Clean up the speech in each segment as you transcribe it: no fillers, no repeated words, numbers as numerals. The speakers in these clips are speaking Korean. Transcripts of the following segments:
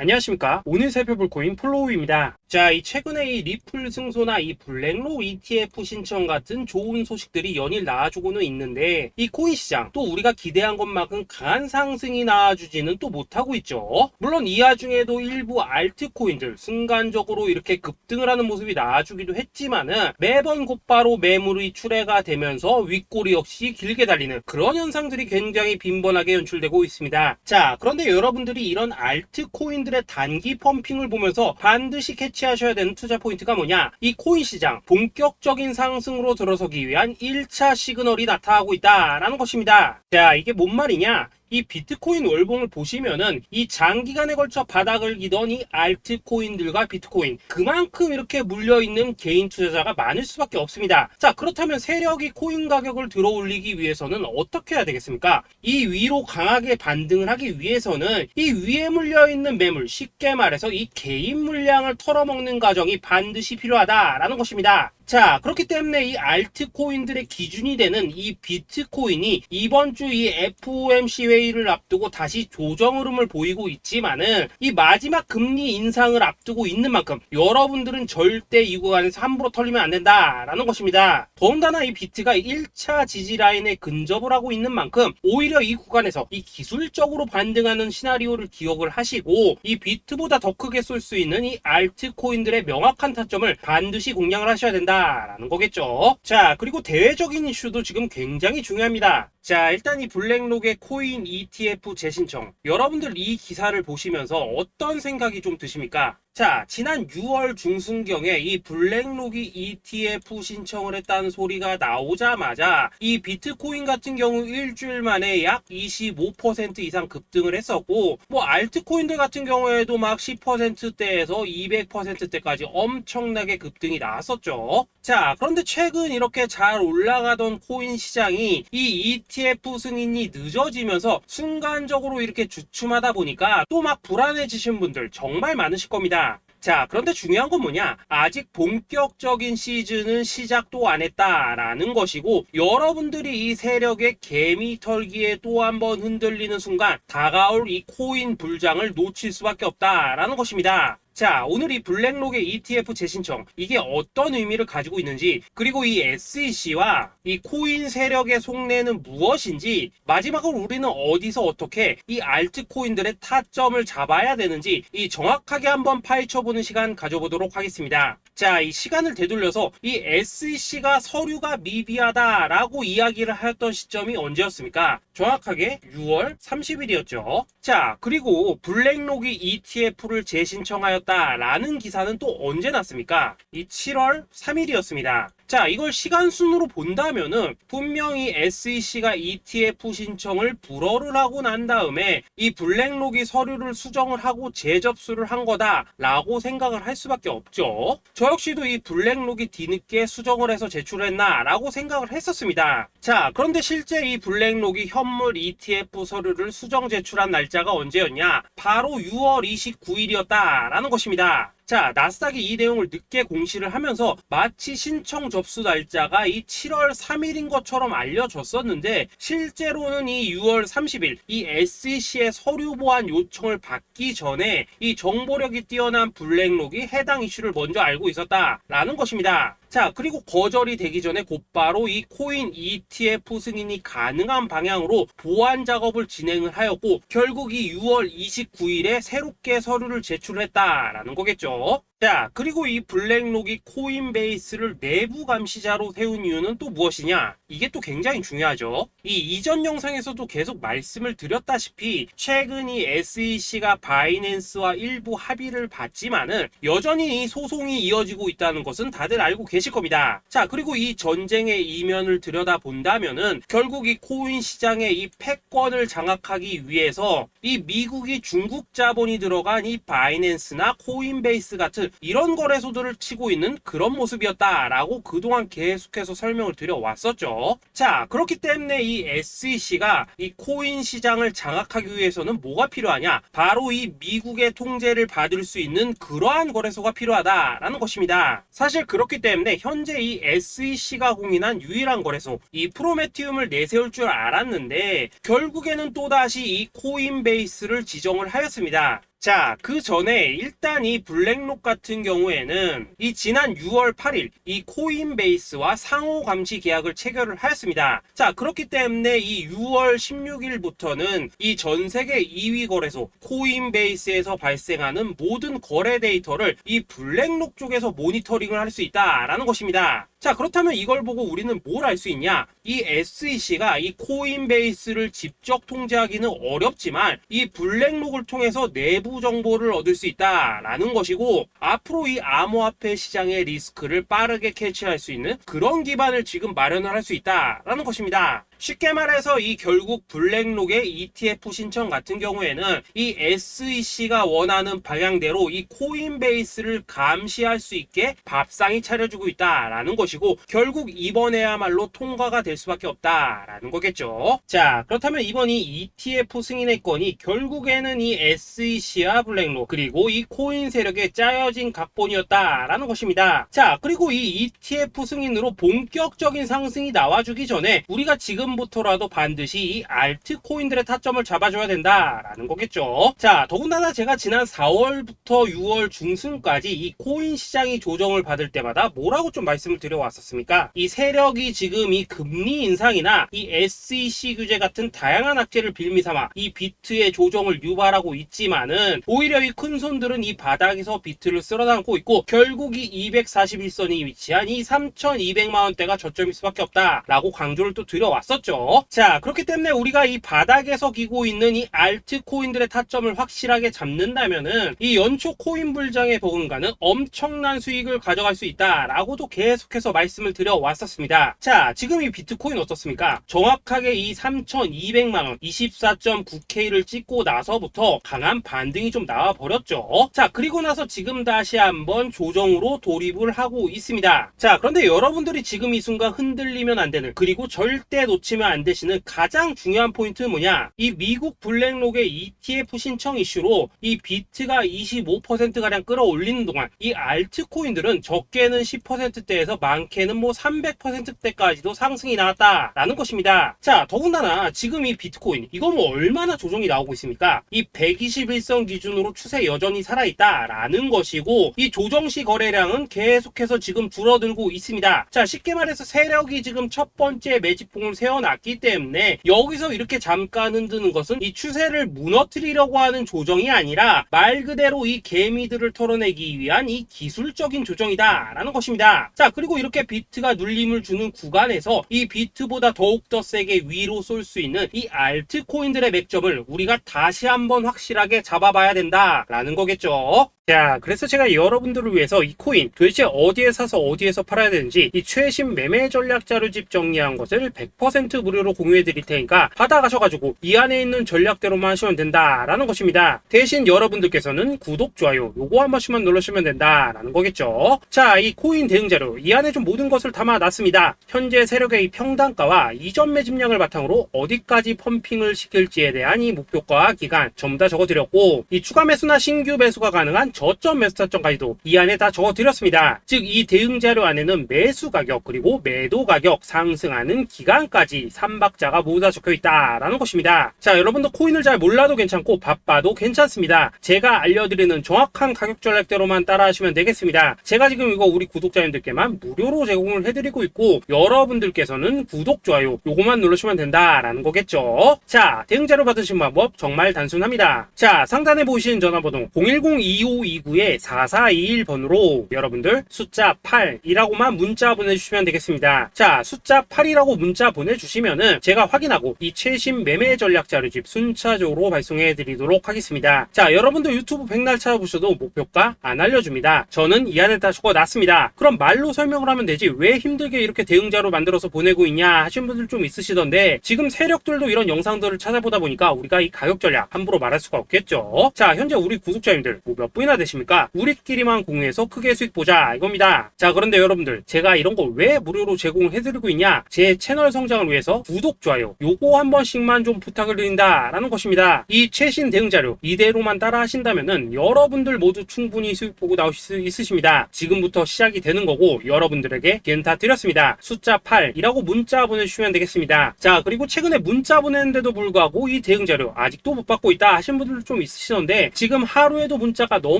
안녕하십니까. 오늘 살펴볼 코인 플로우입니다. 자, 이 최근에 이 리플 승소나 이 블랙록 ETF 신청 같은 좋은 소식들이 연일 나와주고는 있는데, 이 코인 시장 또 우리가 기대한 것만큼 강한 상승이 나와주지는 또 못하고 있죠. 물론 이 와중에도 일부 알트코인들 순간적으로 이렇게 급등을 하는 모습이 나와주기도 했지만은 매번 곧바로 매물이 출회가 되면서 윗꼬리 없이 길게 달리는 그런 현상들이 굉장히 빈번하게 연출되고 있습니다. 자, 그런데 여러분들이 이런 알트코인들의 단기 펌핑을 보면서 반드시 캐치하셔야 되는 투자 포인트가 뭐냐? 이 코인 시장 본격적인 상승으로 들어서기 위한 1차 시그널이 나타나고 있다라는 것입니다. 자, 이게 뭔 말이냐? 이 비트코인 월봉을 보시면은 이 장기간에 걸쳐 바닥을 기던 이 알트코인들과 비트코인 그만큼 이렇게 물려있는 개인 투자자가 많을 수밖에 없습니다. 자, 그렇다면 세력이 코인 가격을 들어 올리기 위해서는 어떻게 해야 되겠습니까? 이 위로 강하게 반등을 하기 위해서는 이 위에 물려있는 매물, 쉽게 말해서 이 개인 물량을 털어먹는 과정이 반드시 필요하다라는 것입니다. 자, 그렇기 때문에 이 알트코인들의 기준이 되는 이 비트코인이 이번 주 이 FOMC 회의를 앞두고 다시 조정 흐름을 보이고 있지만은 이 마지막 금리 인상을 앞두고 있는 만큼 여러분들은 절대 이 구간에서 함부로 털리면 안 된다라는 것입니다. 더군다나 이 비트가 1차 지지 라인에 근접을 하고 있는 만큼 오히려 이 구간에서 이 기술적으로 반등하는 시나리오를 기억을 하시고 이 비트보다 더 크게 쏠 수 있는 이 알트코인들의 명확한 타점을 반드시 공략을 하셔야 된다 라는 거겠죠. 자, 그리고 대외적인 이슈도 지금 굉장히 중요합니다. 자, 일단 이 블랙록의 코인 ETF 재신청, 여러분들 이 기사를 보시면서 어떤 생각이 좀 드십니까? 자, 지난 6월 중순경에 이 블랙록이 ETF 신청을 했다는 소리가 나오자마자 이 비트코인 같은 경우 일주일 만에 약 25% 이상 급등을 했었고, 뭐 알트코인들 같은 경우에도 막 10%대에서 200%대까지 엄청나게 급등이 나왔었죠. 자, 그런데 최근 이렇게 잘 올라가던 코인 시장이 이 ETF 승인이 늦어지면서 순간적으로 이렇게 주춤하다 보니까 또 막 불안해지신 분들 정말 많으실 겁니다. 자, 그런데 중요한 건 뭐냐? 아직 본격적인 시즌은 시작도 안 했다라는 것이고, 여러분들이 이 세력의 개미 털기에 또 한 번 흔들리는 순간 다가올 이 코인 불장을 놓칠 수밖에 없다라는 것입니다. 자, 오늘 이 블랙록의 ETF 재신청, 이게 어떤 의미를 가지고 있는지, 그리고 이 SEC와 이 코인 세력의 속내는 무엇인지, 마지막으로 우리는 어디서 어떻게 이 알트코인들의 타점을 잡아야 되는지 이 정확하게 한번 파헤쳐보는 시간 가져보도록 하겠습니다. 자, 이 시간을 되돌려서 이 SEC가 서류가 미비하다라고 이야기를 하였던 시점이 언제였습니까? 정확하게 6월 30일이었죠. 자, 그리고 블랙록이 ETF를 재신청하였다라는 기사는 또 언제 났습니까? 이 7월 3일이었습니다. 자, 이걸 시간순으로 본다면은 분명히 SEC가 ETF 신청을 불허를 하고 난 다음에 이 블랙록이 서류를 수정을 하고 재접수를 한 거다라고 생각을 할 수밖에 없죠. 저 역시도 이 블랙록이 뒤늦게 수정을 해서 제출했나라고 생각을 했었습니다. 자, 그런데 실제 이 블랙록이 현물 ETF 서류를 수정 제출한 날짜가 언제였냐? 바로 6월 29일이었다라는 것입니다. 자, 나스닥이 이 내용을 늦게 공시를 하면서 마치 신청 접수 날짜가 이 7월 3일인 것처럼 알려졌었는데, 실제로는 이 6월 30일 이 SEC의 서류 보완 요청을 받기 전에 이 정보력이 뛰어난 블랙록이 해당 이슈를 먼저 알고 있었다라는 것입니다. 자, 그리고 거절이 되기 전에 곧바로 이 코인 ETF 승인이 가능한 방향으로 보완 작업을 진행을 하였고, 결국 이 6월 29일에 새롭게 서류를 제출했다라는 거겠죠. 자, 그리고 이 블랙록이 코인베이스를 내부 감시자로 세운 이유는 또 무엇이냐? 이게 또 굉장히 중요하죠. 이 이전 영상에서도 계속 말씀을 드렸다시피 최근 이 SEC가 바이낸스와 일부 합의를 봤지만은 여전히 이 소송이 이어지고 있다는 것은 다들 알고 계실 겁니다. 자, 그리고 이 전쟁의 이면을 들여다본다면은 결국 이 코인 시장의 이 패권을 장악하기 위해서 이 미국이 중국 자본이 들어간 이 바이낸스나 코인베이스 같은 이런 거래소들을 치고 있는 그런 모습이었다라고 그동안 계속해서 설명을 드려왔었죠. 자, 그렇기 때문에 이 SEC가 이 코인 시장을 장악하기 위해서는 뭐가 필요하냐? 바로 이 미국의 통제를 받을 수 있는 그러한 거래소가 필요하다라는 것입니다. 사실 그렇기 때문에 현재 이 SEC가 공인한 유일한 거래소, 이 프로메티움을 내세울 줄 알았는데 결국에는 또다시 이 코인베이스를 지정을 하였습니다. 자, 그 전에 일단 이 블랙록 같은 경우에는 이 지난 6월 8일 이 코인베이스와 상호 감시 계약을 체결을 하였습니다. 자, 그렇기 때문에 이 6월 16일부터는 이 전 세계 2위 거래소 코인베이스에서 발생하는 모든 거래 데이터를 이 블랙록 쪽에서 모니터링을 할 수 있다라는 것입니다. 자, 그렇다면 이걸 보고 우리는 뭘 알 수 있냐? 이 SEC가 이 코인베이스를 직접 통제하기는 어렵지만 이 블랙록을 통해서 내부 정보를 얻을 수 있다라는 것이고, 앞으로 이 암호화폐 시장의 리스크를 빠르게 캐치할 수 있는 그런 기반을 지금 마련을 할 수 있다라는 것입니다. 쉽게 말해서 이 결국 블랙록의 ETF 신청 같은 경우에는 이 SEC가 원하는 방향대로 이 코인베이스를 감시할 수 있게 밥상이 차려주고 있다라는 것이고, 결국 이번에야말로 통과가 될 수밖에 없다라는 거겠죠. 자, 그렇다면 이번 이 ETF 승인의 건이 결국에는 이 SEC와 블랙록 그리고 이 코인 세력의 짜여진 각본이었다라는 것입니다. 자, 그리고 이 ETF 승인으로 본격적인 상승이 나와주기 전에 우리가 지금부터라도 반드시 이 알트코인들의 타점을 잡아줘야 된다라는 거겠죠. 자, 더군다나 제가 지난 4월부터 6월 중순까지 이 코인 시장이 조정을 받을 때마다 뭐라고 좀 말씀을 드려왔었습니까? 이 세력이 지금 이 금리 인상이나 이 SEC 규제 같은 다양한 악재를 빌미삼아 이 비트의 조정을 유발하고 있지만은, 오히려 이 큰 손들은 이 바닥에서 비트를 쓸어담고 있고, 결국 이 241선이 위치한 이 3,200만원대가 저점일 수밖에 없다라고 강조를 또 드려왔었죠. 자, 그렇기 때문에 우리가 이 바닥에서 기고 있는 이 알트코인들의 타점을 확실하게 잡는다면은 이 연초 코인 불장에 버금가는 엄청난 수익을 가져갈 수 있다라고도 계속해서 말씀을 드려왔었습니다. 자, 지금 이 비트코인 어떻습니까? 정확하게 이 3,200만원 24.9K를 찍고 나서부터 강한 반등이 좀 나와버렸죠. 자, 그리고 나서 지금 다시 한번 조정으로 돌입을 하고 있습니다. 자, 그런데 여러분들이 지금 이 순간 흔들리면 안 되는, 그리고 절대 놓치면 안 되시는 가장 중요한 포인트는 뭐냐? 이 미국 블랙록의 ETF 신청 이슈로 이 비트가 25%가량 끌어올리는 동안 이 알트코인들은 적게는 10%대에서 많게는 뭐 300%대까지도 상승이 나왔다라는 것입니다. 자, 더군다나 지금 이 비트코인 이거 뭐 얼마나 조정이 나오고 있습니까? 이 121선 기준으로 추세 여전히 살아있다라는 것이고, 이 조정시 거래량은 계속해서 지금 줄어들고 있습니다. 자, 쉽게 말해서 세력이 지금 첫 번째 매집봉을 세워놨기 때문에 여기서 이렇게 잠깐 흔드는 것은 이 추세를 무너뜨리려고 하는 조정이 아니라 말 그대로 이 개미들을 털어내기 위한 이 기술적인 조정이다라는 것입니다. 자, 그리고 이렇게 비트가 눌림을 주는 구간에서 이 비트보다 더욱더 세게 위로 쏠 수 있는 이 알트코인들의 맥점을 우리가 다시 한번 확실하게 잡아봐야 된다라는 거겠죠. 자, 그래서 제가 여러분들을 위해서 이 코인 도대체 어디에 사서 어디에서 팔아야 되는지 이 최신 매매 전략 자료집 정리한 것을 100% 무료로 공유해 드릴 테니까 받아가셔가지고 이 안에 있는 전략대로만 하시면 된다라는 것입니다. 대신 여러분들께서는 구독, 좋아요 요거 한 번씩만 눌러주시면 된다라는 거겠죠. 자, 이 코인 대응 자료 이 안에 좀 모든 것을 담아놨습니다. 현재 세력의 이 평단가와 이전 매집량을 바탕으로 어디까지 펌핑을 시킬지에 대한 이 목표가 기간 전부 다 적어드렸고, 이 추가 매수나 신규 매수가 가능한 저점 매수 타점까지도 이 안에 다 적어드렸습니다. 즉 이 대응 자료 안에는 매수 가격 그리고 매도 가격, 상승하는 기간까지 3박자가 모두 다 적혀있다라는 것입니다. 자, 여러분도 코인을 잘 몰라도 괜찮고 바빠도 괜찮습니다. 제가 알려드리는 정확한 가격 전략대로만 따라하시면 되겠습니다. 제가 지금 이거 우리 구독자님들께만 무료로 제공을 해드리고 있고, 여러분들께서는 구독, 좋아요 요거만 누르시면 된다라는 거겠죠. 자, 대응 자료 받으신 방법 정말 단순합니다. 자, 상단에 보이시는 전화번호 010-2529-4421번으로 여러분들 숫자 8이라고만 문자 보내주시면 되겠습니다. 자, 숫자 8이라고 문자 보내주시면은 제가 확인하고 이 최신 매매 전략 자료집 순차적으로 발송해 드리도록 하겠습니다. 자, 여러분들 유튜브 백날 찾아보셔도 목표가 안 알려줍니다. 저는 이 안에 다 적어놨습니다. 그럼 말로 설명을 하면 되지 왜 힘들게 이렇게 대응 자료 만들어서 보내고 있냐 하시는 분들 좀 있으시던데, 지금 세력들도 이런 영상들을 찾아보다 보니까 우리가 이 가격 전략 함부로 말할 수가 없겠죠. 자, 현재 우리 구독자님들 뭐 몇 분이나 되십니까? 우리끼리만 공유해서 크게 수익 보자 이겁니다. 자, 그런데 여러분들, 제가 이런 거 왜 무료로 제공해드리고 있냐? 제 채널 성장을 위해서 구독, 좋아요 요거 한 번씩만 좀 부탁을 드린다 라는 것입니다. 이 최신 대응 자료 이대로만 따라 하신다면은 여러분들 모두 충분히 수익 보고 나오실 수 있으십니다. 지금부터 시작이 되는 거고 여러분들에게 기회는 다 드렸습니다. 숫자 8이라고 문자 보내주시면 되겠습니다. 자, 그리고 최근에 문자 보냈는데도 불구하고 이 대응 자료 아직도 못 받고 있다 하신 분들도 좀 있으시던데, 지금 하루에도 문자가 너무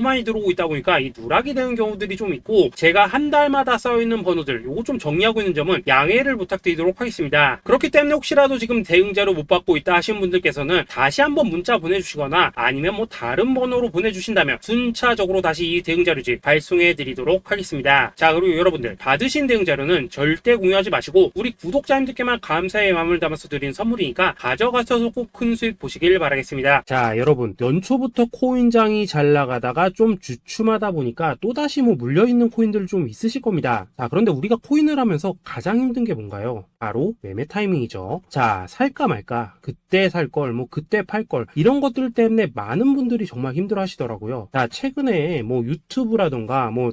많이 들어오고 있다 보니까 이 누락이 되는 경우들이 좀 있고, 제가 한 달마다 쌓여있는 번호들 요거 좀 정리하고 있는 점은 양해를 부탁드리도록 하겠습니다. 그렇기 때문에 혹시라도 지금 대응 자료 못 받고 있다 하신 분들께서는 다시 한번 문자 보내주시거나 아니면 뭐 다른 번호로 보내주신다면 순차적으로 다시 이 대응 자료집 발송해 드리도록 하겠습니다. 자, 그리고 여러분들, 받으신 대응 자료는 절대 공유하지 마시고 우리 구독자님들께만 감사의 마음을 담아서 드린 선물이니까 가져가셔서 꼭 큰 수익 보시길 바라겠습니다. 자, 여러분, 연초부터 코인장이 잘 나가다가 좀 주춤하다 보니까 또다시 뭐 물려있는 코인들 좀 있으실 겁니다. 자, 그런데 우리가 코인을 하면서 가장 힘든 게 뭔가요? 바로 매매 타이밍이죠. 자, 살까 말까, 그때 살 걸, 뭐 그때 팔 걸, 이런 것들 때문에 많은 분들이 정말 힘들어 하시더라고요. 자, 최근에 뭐 유튜브라던가 뭐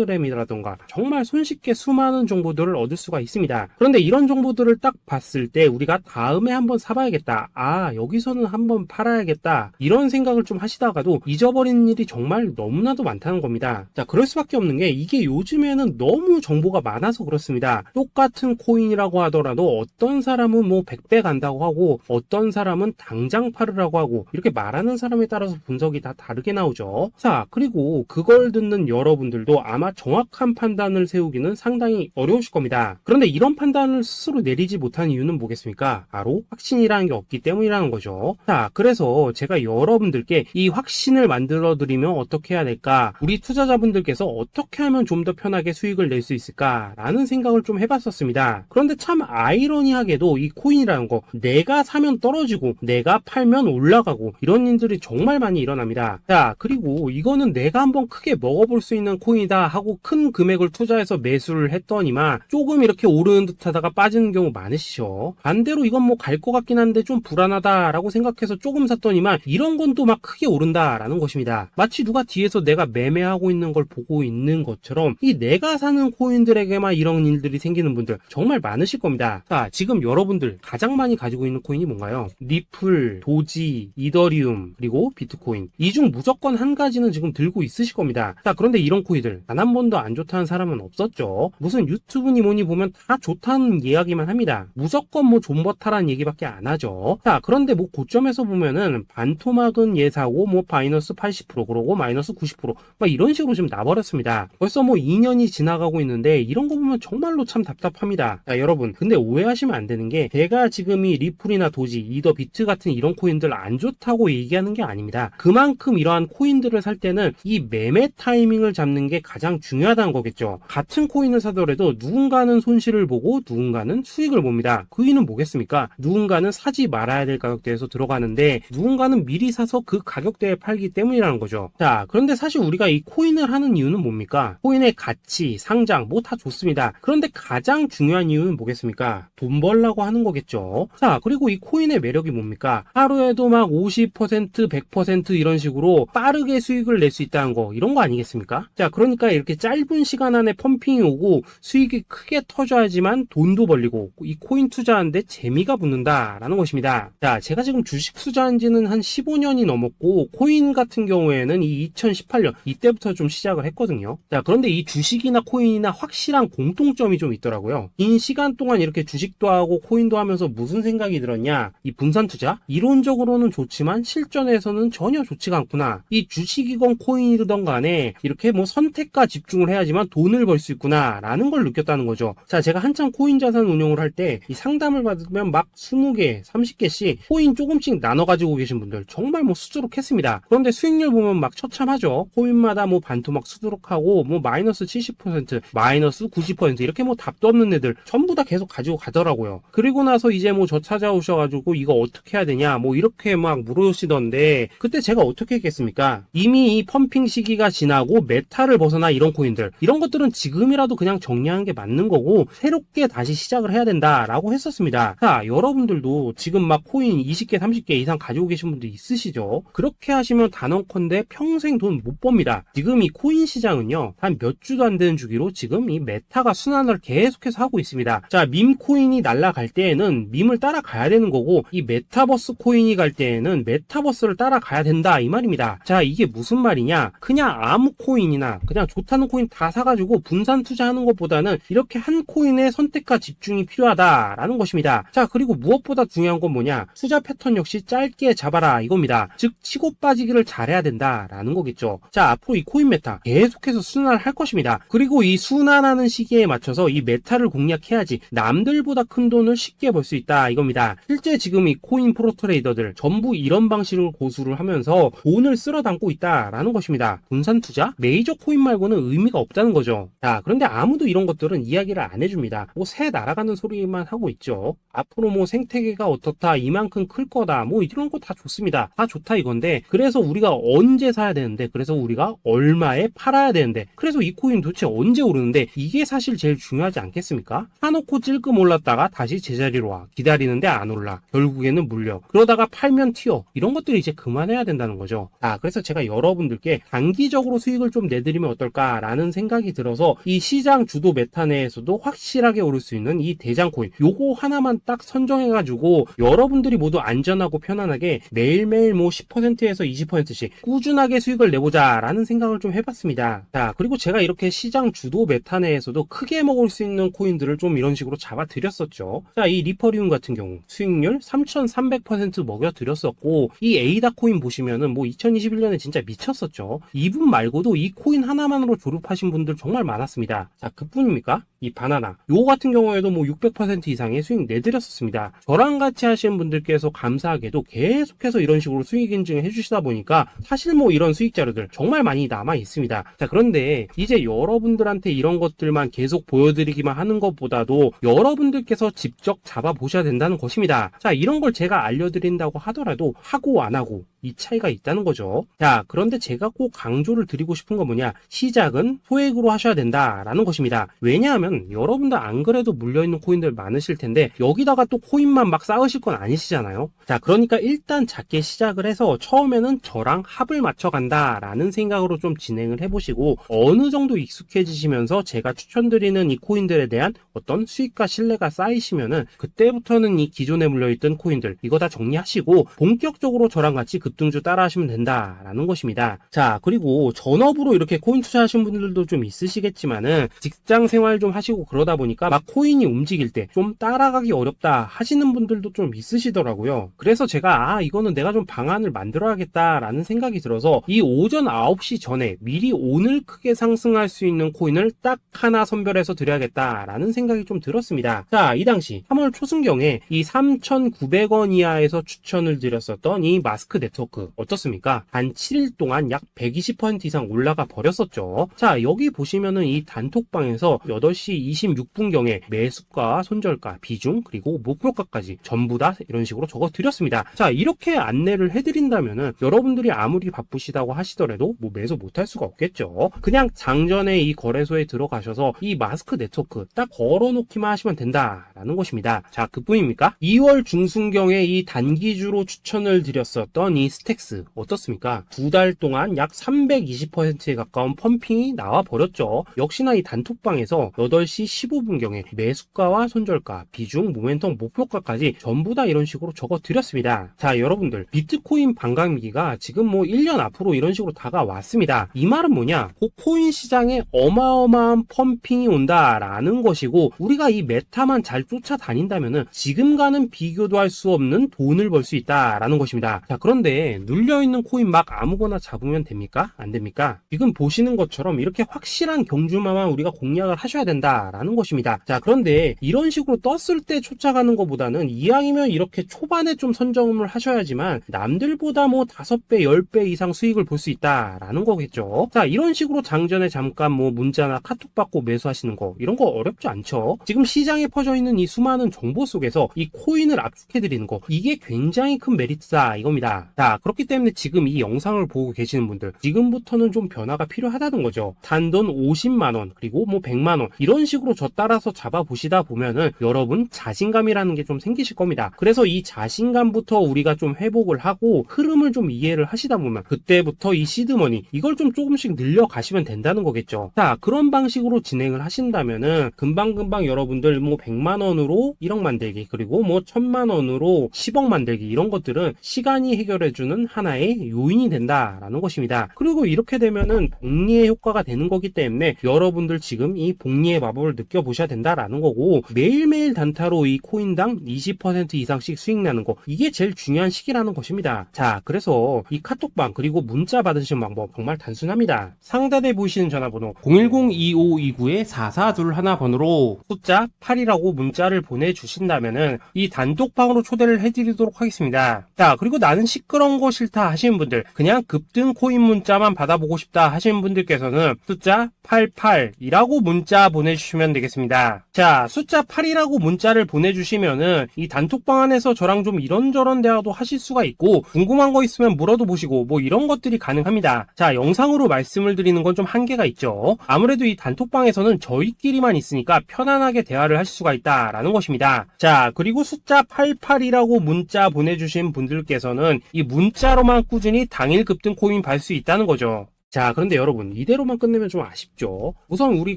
텔레그램이라던가 정말 손쉽게 수많은 정보들을 얻을 수가 있습니다. 그런데 이런 정보들을 딱 봤을 때 우리가 다음에 한번 사봐야겠다, 아 여기서는 한번 팔아야겠다, 이런 생각을 좀 하시다가도 잊어버리는 일이 정말 너무나도 많다는 겁니다. 자, 그럴 수밖에 없는 게 이게 요즘에는 너무 정보가 많아서 그렇습니다. 똑같은 코인이라고 하더라도 어떤 사람은 뭐 100배 간다고 하고 어떤 사람은 당장 팔으라고 하고, 이렇게 말하는 사람에 따라서 분석이 다 다르게 나오죠. 자, 그리고 그걸 듣는 여러분들도 아마 정확한 판단을 세우기는 상당히 어려우실 겁니다. 그런데 이런 판단을 스스로 내리지 못한 이유는 뭐겠습니까? 바로 확신이라는 게 없기 때문이라는 거죠. 자, 그래서 제가 여러분들께 이 확신을 만들어 드리면 어떻게 해야 될까, 우리 투자자분들께서 어떻게 하면 좀 더 편하게 수익을 낼 수 있을까 라는 생각을 좀 해봤었습니다. 그런데 참 아이러니하게도 이 코인이라는 거, 내가 사면 떨어지고 내가 팔면 올라가고 이런 일들이 정말 많이 일어납니다. 자, 그리고 이거는 내가 한번 크게 먹어볼 수 있는 코인이다 하고 큰 금액을 투자해서 매수를 했더니만 조금 이렇게 오르는 듯 하다가 빠지는 경우 많으시죠. 반대로 이건 뭐 갈 것 같긴 한데 좀 불안하다라고 생각해서 조금 샀더니만 이런 건 또 막 크게 오른다라는 것입니다. 마치 누가 뒤에서 내가 매매하고 있는 걸 보고 있는 것처럼 이 내가 사는 코인들에게만 이런 일들이 생기는 분들 정말 많으실 겁니다. 자, 지금 여러분들 가장 많이 가지고 있는 코인이 뭔가요? 리플, 도지, 이더리움, 그리고 비트코인. 이 중 무조건 한 가지는 지금 들고 있으실 겁니다. 자, 그런데 이런 코인들 단 한 번도 안 좋다는 사람은 없었죠. 무슨 유튜브니 뭐니 보면 다 좋다는 이야기만 합니다. 무조건 뭐 존버타라는 얘기밖에 안 하죠. 자, 그런데 뭐 고점에서 보면은 반토막은 예사고 뭐 마이너스 80% 그러고 마이너스 90% 막 이런 식으로 지금 나버렸습니다. 벌써 뭐 2년이 지나가고 있는데 이런 거 보면 정말로 참 답답합니다. 자, 여러분, 근데 오해하시면 안 되는 게 제가 지금 이 리플이나 도지, 이더, 비트 같은 이런 코인들 안 좋다고 얘기하는 게 아닙니다. 그만큼 이러한 코인들을 살 때는 이 매매 타이밍을 잡는 게 가장 중요하다는 거겠죠. 같은 코인을 사더라도 누군가는 손실을 보고 누군가는 수익을 봅니다. 그 이유는 뭐겠습니까? 누군가는 사지 말아야 될 가격대에서 들어가는데 누군가는 미리 사서 그 가격대에 팔기 때문이라는 거죠. 자, 그런데 사실 우리가 이 코인을 하는 이유는 뭡니까? 코인의 가치, 상장 뭐 다 좋습니다. 그런데 가장 중요한 이유는 뭐겠습니까? 돈 벌라고 하는 거겠죠. 자, 그리고 이 코인의 매력이 뭡니까? 하루에도 막 50%, 100% 이런 식으로 빠르게 수익을 낼 수 있다는 거, 이런 거 아니겠습니까? 자, 그러니까 이렇게 짧은 시간 안에 펌핑이 오고 수익이 크게 터져야지만 돈도 벌리고 이 코인 투자하는데 재미가 붙는다라는 것입니다. 자, 제가 지금 주식 투자한 지는 한 15년이 넘었고 코인 같은 경우에는 이 2018년 이때부터 좀 시작을 했거든요. 자, 그런데 이 주식이나 코인이나 확실한 공통점이 좀 있더라고요. 긴 시간 동안 이렇게 주식도 하고 코인도 하면서 무슨 생각이 들었냐? 이 분산 투자? 이론적으로는 좋지만 실전에서는 전혀 좋지가 않구나. 이 주식이건 코인이든 간에 이렇게 뭐 선택과 집중을 해야지만 돈을 벌 수 있구나 라는 걸 느꼈다는 거죠. 자, 제가 한참 코인 자산 운용을 할 때 이 상담을 받으면 막 20개, 30개씩 코인 조금씩 나눠 가지고 계신 분들 정말 뭐 수두룩했습니다. 그런데 수익률 보면 막 처참하죠. 코인마다 뭐 반토막 수두룩하고 뭐 마이너스 70%, 마이너스 90% 이렇게 뭐 답도 없는 애들 전부 다 계속 가지고 가더라고요. 그리고 나서 이제 뭐 저 찾아오셔가지고 이거 어떻게 해야 되냐 뭐 이렇게 막 물으시던데, 그때 제가 어떻게 했겠습니까? 이미 이 펌핑 시기가 지나고 메타를 벗어나 이런 코인들, 이런 것들은 지금이라도 그냥 정리하는 게 맞는 거고 새롭게 다시 시작을 해야 된다라고 했었습니다. 자, 여러분들도 지금 막 코인 20개, 30개 이상 가지고 계신 분들 있으시죠? 그렇게 하시면 단언컨대 평생 평생 돈 못 법니다. 지금 이 코인 시장은요, 한 몇 주도 안 되는 주기로 지금 이 메타가 순환을 계속해서 하고 있습니다. 자, 밈 코인이 날아갈 때에는 밈을 따라가야 되는 거고, 이 메타버스 코인이 갈 때에는 메타버스를 따라가야 된다 이 말입니다. 자, 이게 무슨 말이냐? 그냥 아무 코인이나 그냥 좋다는 코인 다 사가지고 분산 투자하는 것보다는 이렇게 한 코인에 선택과 집중이 필요하다라는 것입니다. 자, 그리고 무엇보다 중요한 건 뭐냐? 투자 패턴 역시 짧게 잡아라 이겁니다. 즉 치고 빠지기를 잘해야 된다라는 거겠죠. 자, 앞으로 이 코인 메타 계속해서 순환을 할 것입니다. 그리고 이 순환하는 시기에 맞춰서 이 메타를 공략해야지 남들보다 큰 돈을 쉽게 벌 수 있다 이겁니다. 실제 지금 이 코인 프로 트레이더들 전부 이런 방식을 고수를 하면서 돈을 쓸어 담고 있다라는 것입니다. 분산 투자? 메이저 코인 말고는 의미가 없다는 거죠. 자, 그런데 아무도 이런 것들은 이야기를 안 해줍니다. 뭐 새 날아가는 소리만 하고 있죠. 앞으로 뭐 생태계가 어떻다, 이만큼 클 거다, 뭐 이런 거 다 좋습니다. 다 좋다 이건데, 그래서 우리가 언제 사야 되는데, 그래서 우리가 얼마에 팔아야 되는데, 그래서 이 코인 도대체 언제 오르는데, 이게 사실 제일 중요하지 않겠습니까? 사놓고 찔끔 올랐다가 다시 제자리로 와. 기다리는데 안 올라. 결국에는 물려. 그러다가 팔면 튀어. 이런 것들을 이제 그만해야 된다는 거죠. 그래서 제가 여러분들께 단기적으로 수익을 좀 내드리면 어떨까라는 생각이 들어서 이 시장 주도 메타 내에서도 확실하게 오를 수 있는 이 대장 코인, 요거 하나만 딱 선정해가지고 여러분들이 모두 안전하고 편안하게 매일매일 뭐 10%에서 20%씩 꾸준하게 수익을 내보자라는 생각을 좀 해봤습니다. 자, 그리고 제가 이렇게 시장 주도 메타 내에서도 크게 먹을 수 있는 코인들을 좀 이런 식으로 잡아드렸었죠. 자, 이 리퍼리움 같은 경우 수익률 3,300% 먹여드렸었고, 이 에이다 코인 보시면은 뭐 2021년에 진짜 미쳤었죠. 이분 말고도 이 코인 하나만으로 졸업하신 분들 정말 많았습니다. 자, 그뿐입니까? 이 바나나 요거 같은 경우에도 뭐 600% 이상의 수익 내드렸었습니다. 저랑 같이 하시는 분들께서 감사하게도 계속해서 이런 식으로 수익 인증을 해주시다 보니까 사실 뭐 이런 수익 자료들 정말 많이 남아 있습니다. 자, 그런데 이제 여러분들한테 이런 것들만 계속 보여드리기만 하는 것보다도 여러분들께서 직접 잡아보셔야 된다는 것입니다. 자, 이런 걸 제가 알려드린다고 하더라도 하고 안 하고 이 차이가 있다는 거죠. 자, 그런데 제가 꼭 강조를 드리고 싶은 건 뭐냐? 시작은 소액으로 하셔야 된다라는 것입니다. 왜냐하면 여러분들 안 그래도 물려있는 코인들 많으실 텐데 여기다가 또 코인만 막 쌓으실 건 아니시잖아요. 자, 그러니까 일단 작게 시작을 해서 처음에는 저랑 합을 맞춰 간다라는 생각으로 좀 진행을 해보시고, 어느 정도 익숙해지시면서 제가 추천드리는 이 코인들에 대한 어떤 수익과 신뢰가 쌓이시면은 그때부터는 이 기존에 물려있던 코인들 이거 다 정리하시고 본격적으로 저랑 같이 급등주 따라 하시면 된다라는 것입니다. 자, 그리고 전업으로 이렇게 코인 투자하시는 분들도 좀 있으시겠지만은 직장 생활 좀 하시고 그러다 보니까 막 코인이 움직일 때 좀 따라가기 어렵다 하시는 분들도 좀 있으시더라고요. 그래서 제가 이거는 내가 좀 방안을 만들어야겠다라는 생각이 들어서 이 오전 9시 전에 미리 오늘 크게 상승할 수 있는 코인을 딱 하나 선별해서 드려야겠다라는 생각이 좀 들었습니다. 자, 이 당시 3월 초순경에 이 3,900원 이하에서 추천을 드렸었던 이 마스크 네트워크 어떻습니까? 단 7일 동안 약 120% 이상 올라가 버렸었죠. 자, 여기 보시면은 이 단톡방에서 8시 26분경에 매수가, 손절가, 비중, 그리고 목표가까지 전부 다 이런 식으로 적어 드렸습니다. 자, 이렇게 안내를 해드린다면은 여러분들이 아무리 바쁘시다고 하시더라도 뭐 매수 못할 수가 없겠죠. 그냥 장전에 이 거래소에 들어가셔서 이 마스크 네트워크 딱 걸어놓기만 하시면 된다라는 것입니다. 자, 그뿐입니까? 2월 중순경에 이 단기주로 추천을 드렸었던 이 스택스 어떻습니까? 2달 동안 약 320%에 가까운 펌핑이 나와 버렸죠. 역시나 이 단톡방에서 8시 15분경에 매수가와 손절가, 비중, 모멘텀, 목표가까지 전부 다 이런 식으로 적어 드렸습니다. 자, 여러분들 비트코인 반감기가 지금 뭐 1년 앞으로 이런 식으로 다가왔습니다. 이 말은 뭐냐? 코인 시장에 어마어마한 펌핑이 온다라는 것이고, 우리가 이 메타만 잘 쫓아다닌다면은 지금과는 비교도 할 수 없는 돈을 벌 수 있다라는 것입니다. 자, 그런데 눌려있는 코인 막 아무거나 잡으면 됩니까? 안 됩니까? 지금 보시는 것처럼 이렇게 확실한 경주마만 우리가 공략을 하셔야 된다라는 것입니다. 자, 그런데 이런 식으로 떴을 때 쫓아가는 것보다는 이왕이면 이렇게 초반에 좀 선점을 하셔야지만 남들보다 뭐 5배, 10배 이상 수익을 볼 수 있다라는 거겠죠. 자, 이런 식으로 장전에 잠깐 뭐 문자나 카톡 받고 매수하시는 거 이런 거 어렵지 않죠. 지금 시장에 퍼져 있는 이 수많은 정보 속에서 이 코인을 압축해 드리는 거, 이게 굉장히 큰 메리트다 이겁니다. 자, 그렇기 때문에 지금 이 영상을 보고 계시는 분들, 지금부터는 좀 변화가 필요하다는 거죠. 단돈 50만원, 그리고 뭐 100만원, 이런 식으로 저 따라서 잡아보시다 보면은 여러분 자신감이라는 게 좀 생기실 겁니다. 그래서 이 자신감부터 우리가 좀 회복을 하고 흐름을 좀 이해를 하시다 보면 그때부터 이 시드머니, 이걸 좀 조금씩 늘려가시면 된다는 거겠죠. 자, 그런 방식으로 진행을 하신다면은 금방금방 여러분들 뭐 100만원으로 1억 만들기, 그리고 뭐 1000만원으로 10억 만들기, 이런 것들은 시간이 해결해주는 하나의 요인이 된다라는 것입니다. 그리고 이렇게 되면은 복리의 효과가 되는 거기 때문에 여러분들 지금 이 복리의 마법을 느껴보셔야 된다라는 거고, 매일매일 단타로 이 코인당 20% 이상씩 수익 나는 거, 이게 제일 중요한 시기라는 것입니다. 자, 그래서 이 카톡방 그리고 문자 받으시는 방법 정말 단순합니다. 상단에 보이시는 전화번호 010-2529-4421 번호로 숫자 8이라고 문자를 보내주신다면은 이 단톡방으로 초대를 해드리도록 하겠습니다. 자, 그리고 나는 시끄러운 거 싫다 하시는 분들, 그냥 급등 코인 문자만 받아보고 싶다 하시는 분들께서는 숫자 88이라고 문자 보내주시면 되겠습니다. 자, 숫자 8이라고 문자를 보내주시면은 이 단톡방 안에서 저랑 좀 이런저런 대화도 하실 수가 있고, 궁금한 거 있으면 물어도 보시고 뭐 이런 것들이 가능합니다. 자, 영상으로 말씀을 드리는 건 좀 한계가 있죠. 아무래도 이 단톡방에서는 저희끼리만 있으니까 편안하게 대화를 할 수가 있다라는 것입니다. 자, 그리고 숫자 88이라고 문자 보내주신 분들께서는 이 문자로만 꾸준히 당일 급등 코인 받을 수 있다는 거죠. 자, 그런데 여러분, 이대로만 끝내면 좀 아쉽죠. 우선 우리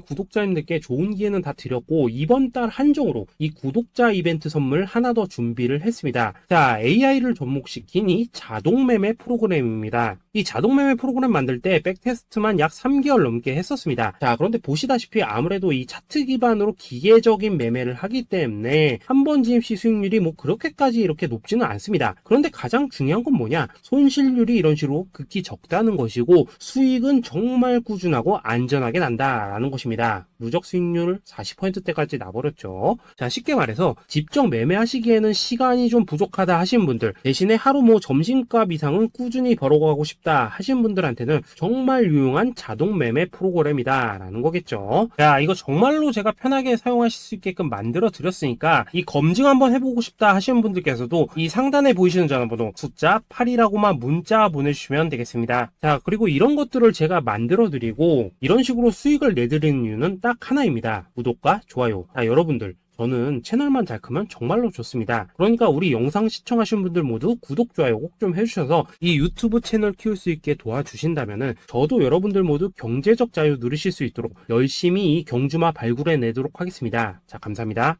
구독자님들께 좋은 기회는 다 드렸고, 이번 달 한정으로 이 구독자 이벤트 선물 하나 더 준비를 했습니다. 자, AI를 접목시킨 이 자동매매 프로그램입니다. 이 자동매매 프로그램 만들 때 백테스트만 약 3개월 넘게 했었습니다. 자, 그런데 보시다시피 아무래도 이 차트 기반으로 기계적인 매매를 하기 때문에 한 번 진입 시 수익률이 뭐 그렇게까지 이렇게 높지는 않습니다. 그런데 가장 중요한 건 뭐냐? 손실률이 이런 식으로 극히 적다는 것이고, 수익은 정말 꾸준하고 안전하게 난다라는 것입니다. 누적 수익률 40%대까지 나버렸죠. 자, 쉽게 말해서 직접 매매하시기에는 시간이 좀 부족하다 하시는 분들, 대신에 하루 뭐 점심값 이상은 꾸준히 벌어가고 싶다 하시는 분들한테는 정말 유용한 자동 매매 프로그램이다 라는 거겠죠. 자, 이거 정말로 제가 편하게 사용하실 수 있게끔 만들어 드렸으니까 이 검증 한번 해보고 싶다 하시는 분들께서도 이 상단에 보이시는 전화번호 숫자 8이라고만 문자 보내주시면 되겠습니다. 자, 그리고 이런 것들을 제가 만들어 드리고 이런 식으로 수익을 내드리는 이유는 딱 하나입니다. 구독과 좋아요. 자, 여러분들, 저는 채널만 잘 크면 정말로 좋습니다. 그러니까 우리 영상 시청하신 분들 모두 구독, 좋아요 꼭 좀 해주셔서 이 유튜브 채널 키울 수 있게 도와주신다면은 저도 여러분들 모두 경제적 자유 누리실 수 있도록 열심히 이 경주마 발굴해 내도록 하겠습니다. 자, 감사합니다.